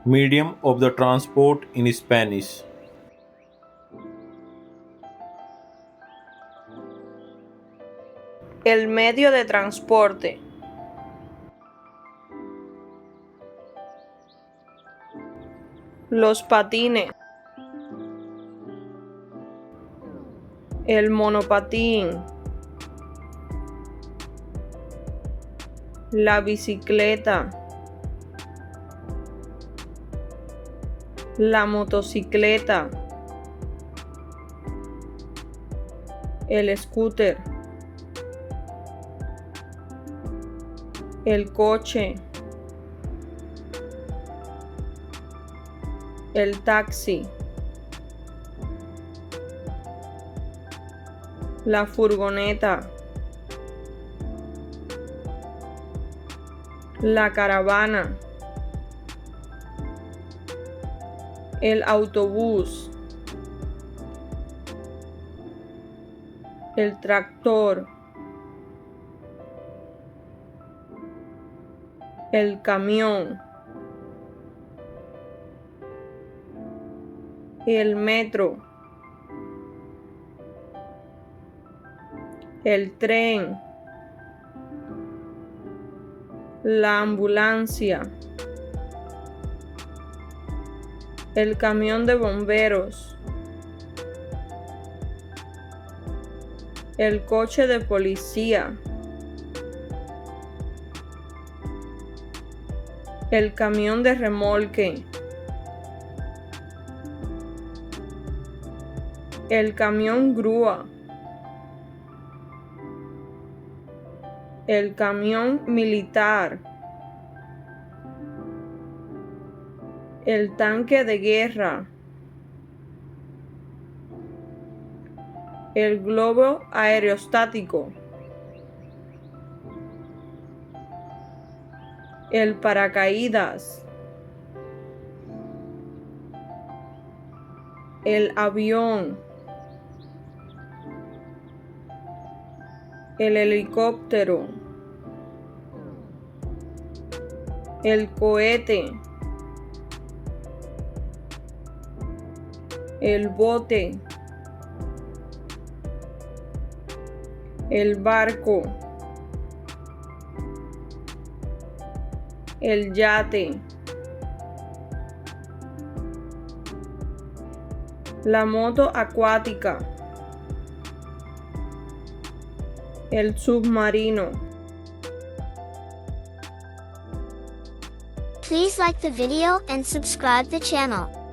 Medium of the transport in Spanish. El medio de transporte. Los patines. El monopatín. La bicicleta. La motocicleta. El scooter. El coche. El taxi. La furgoneta. La caravana. El autobús. El tractor. El camión. El metro. El tren. La ambulancia. El camión de bomberos. El coche de policía. El camión de remolque. El camión grúa. El camión militar. El tanque de guerra. El globo aerostático. El paracaídas. El avión. El helicóptero. El cohete. El bote. El barco. El yate. La moto acuática. El submarino. Please like the video and subscribe the channel.